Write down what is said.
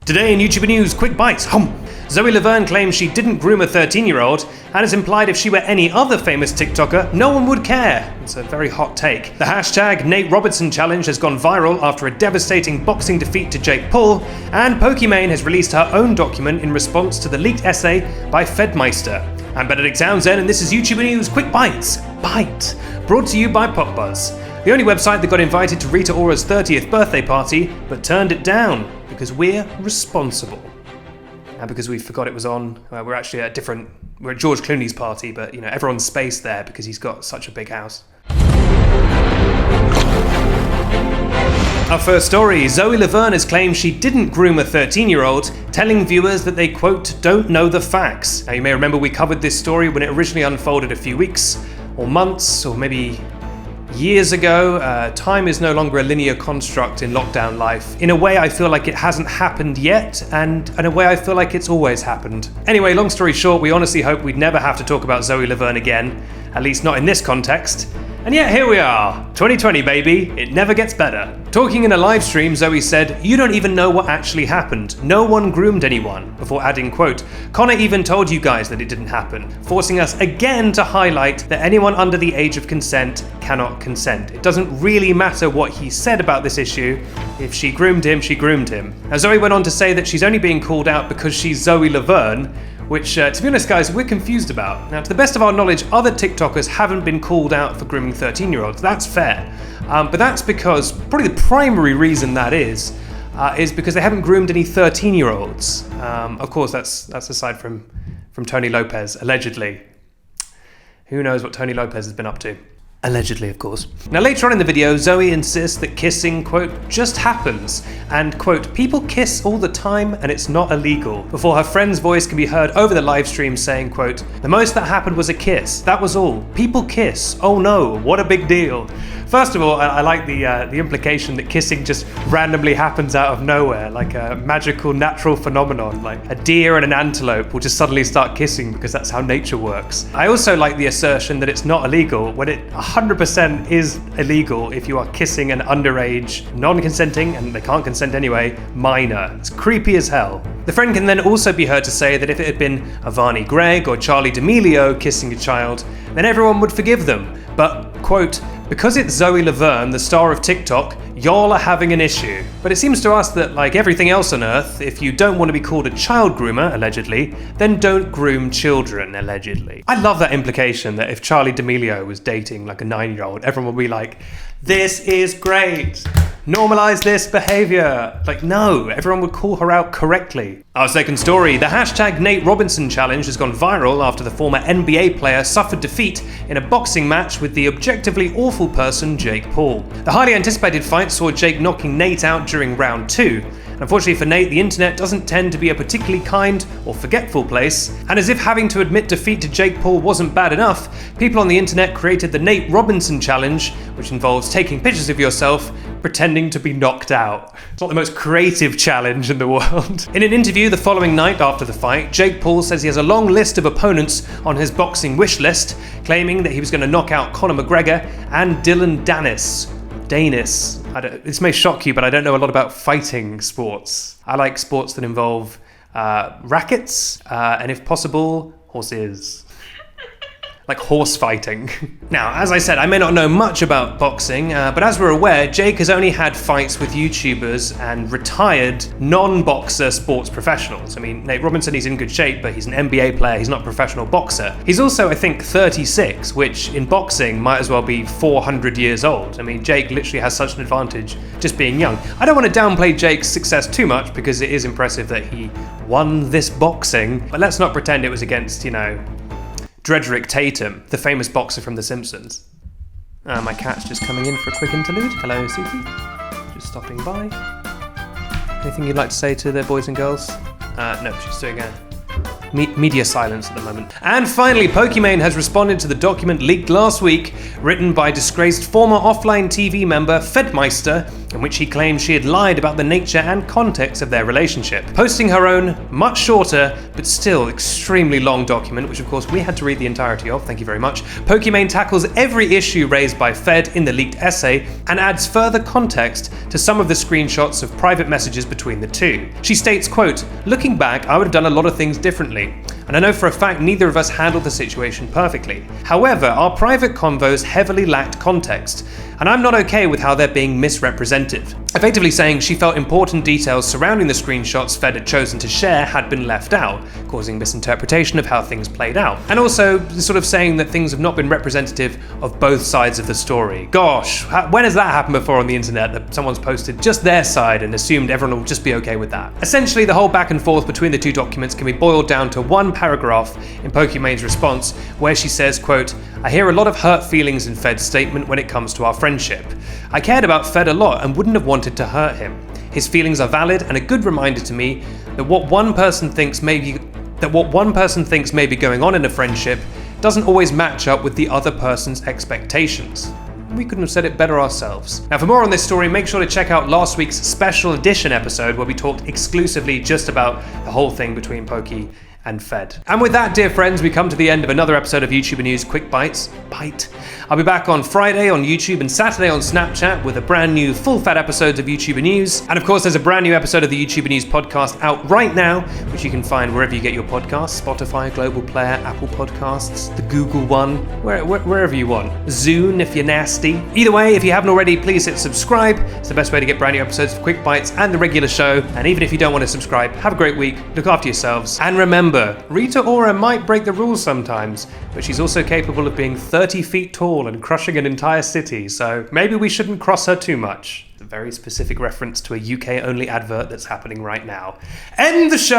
Today in YouTuber news, quick bites. Zoe Laverne claims she didn't groom a 13-year-old and has implied if she were any other famous TikToker, no one would care. It's a very hot take. The hashtag Nate Robinson challenge has gone viral after a devastating boxing defeat to Jake Paul, and Pokimane has released her own document in response to the leaked essay by Fedmyster. I'm Benedict Townsend and this is YouTuber news, quick bites. Bite. Brought to you by PopBuzz, the only website that got invited to Rita Ora's 30th birthday party but turned it down because we're responsible. And because we forgot it was on, we're actually at George Clooney's party, but everyone's spaced there because he's got such a big house. Our first story, Zoe Laverne has claimed she didn't groom a 13-year-old, telling viewers that they, quote, don't know the facts. Now you may remember we covered this story when it originally unfolded a few weeks, or months, or maybe years ago. Time is no longer a linear construct in lockdown life. In a way, I feel like it hasn't happened yet, and in a way, I feel like it's always happened. Anyway, long story short, we honestly hope we'd never have to talk about Zoe Laverne again, at least not in this context. And yet here we are, 2020 baby, it never gets better. Talking in a live stream, Zoe said, "You don't even know what actually happened. No one groomed anyone," before adding, quote, "Connor even told you guys that it didn't happen," forcing us again to highlight that anyone under the age of consent cannot consent. It doesn't really matter what he said about this issue. If she groomed him, she groomed him. Now Zoe went on to say that she's only being called out because she's Zoe Laverne, which, to be honest guys, we're confused about. Now, to the best of our knowledge, other TikTokers haven't been called out for grooming 13-year-olds. That's fair. But that's because, probably the primary reason that is because they haven't groomed any 13-year-olds. Of course, that's aside from Tony Lopez, allegedly. Who knows what Tony Lopez has been up to? Allegedly, of course. Now later on in the video, Zoe insists that kissing, quote, just happens, and, quote, people kiss all the time and it's not illegal, before her friend's voice can be heard over the live stream saying, quote, the most that happened was a kiss, that was all. People kiss, oh no, what a big deal. First of all, I like the implication that kissing just randomly happens out of nowhere, like a magical natural phenomenon, like a deer and an antelope will just suddenly start kissing because that's how nature works. I also like the assertion that it's not illegal when it 100% is illegal if you are kissing an underage, non-consenting, and they can't consent anyway, minor. It's creepy as hell. The friend can then also be heard to say that if it had been Avani Gregg or Charlie D'Amelio kissing a child, then everyone would forgive them. But, quote, because it's Zoe Laverne, the star of TikTok, y'all are having an issue. But it seems to us that, like everything else on Earth, if you don't want to be called a child groomer, allegedly, then don't groom children, allegedly. I love that implication that if Charlie D'Amelio was dating like a 9-year-old, everyone would be like, this is great. Normalize this behavior. Like, no, everyone would call her out correctly. Our second story, the hashtag Nate Robinson challenge has gone viral after the former NBA player suffered defeat in a boxing match with the objectively awful person Jake Paul. The highly anticipated fight saw Jake knocking Nate out during round 2. Unfortunately for Nate, the internet doesn't tend to be a particularly kind or forgetful place, and as if having to admit defeat to Jake Paul wasn't bad enough, people on the internet created the Nate Robinson challenge, which involves taking pictures of yourself pretending to be knocked out. It's not the most creative challenge in the world. In an interview the following night after the fight, Jake Paul says he has a long list of opponents on his boxing wish list, claiming that he was going to knock out Conor McGregor and Dylan Danis. This may shock you, but I don't know a lot about fighting sports. I like sports that involve rackets, and if possible, horses. Like horse fighting. Now, as I said, I may not know much about boxing, but as we're aware, Jake has only had fights with YouTubers and retired non-boxer sports professionals. I mean, Nate Robinson, he's in good shape, but he's an NBA player, he's not a professional boxer. He's also, I think, 36, which in boxing might as well be 400 years old. I mean, Jake literally has such an advantage just being young. I don't want to downplay Jake's success too much because it is impressive that he won this boxing, but let's not pretend it was against, Drederick Tatum, the famous boxer from The Simpsons. My cat's just coming in for a quick interlude. Hello, Suki. Just stopping by. Anything you'd like to say to the boys and girls? No, she's doing a media silence at the moment. And finally, Pokimane has responded to the document leaked last week, written by disgraced former offline TV member Fedmyster, in which he claimed she had lied about the nature and context of their relationship. Posting her own, much shorter, but still extremely long document, which of course we had to read the entirety of, thank you very much, Pokimane tackles every issue raised by Fed in the leaked essay and adds further context to some of the screenshots of private messages between the two. She states, quote, "Looking back, I would have done a lot of things differently. And I know for a fact neither of us handled the situation perfectly. However, our private convos heavily lacked context, and I'm not okay with how they're being misrepresented." Effectively saying she felt important details surrounding the screenshots Fed had chosen to share had been left out, causing misinterpretation of how things played out. And also sort of saying that things have not been representative of both sides of the story. Gosh, when has that happened before on the internet, that someone's posted just their side and assumed everyone will just be okay with that? Essentially, the whole back and forth between the two documents can be boiled down to one paragraph in Pokimane's response, where she says, quote, "I hear a lot of hurt feelings in Fed's statement when it comes to our friendship. I cared about Fed a lot and wouldn't have wanted to hurt him. His feelings are valid and a good reminder to me that what one person thinks may be going on in a friendship doesn't always match up with the other person's expectations." We couldn't have said it better ourselves. Now, for more on this story, make sure to check out last week's special edition episode where we talked exclusively just about the whole thing between Poki and Fed. And with that, dear friends, we come to the end of another episode of YouTuber News Quick Bites. I'll be back on Friday on YouTube and Saturday on Snapchat with a brand new full-fat episodes of YouTuber News. And of course, there's a brand new episode of the YouTuber News podcast out right now, which you can find wherever you get your podcasts: Spotify, Global Player, Apple Podcasts, the Google one, wherever you want. Zune if you're nasty. Either way, if you haven't already, please hit subscribe. It's the best way to get brand new episodes of Quick Bites and the regular show. And even if you don't want to subscribe, have a great week, look after yourselves, and remember, Rita Ora might break the rules sometimes, but she's also capable of being 30 feet tall and crushing an entire city, so maybe we shouldn't cross her too much. It's a very specific reference to a UK-only advert that's happening right now. End the show!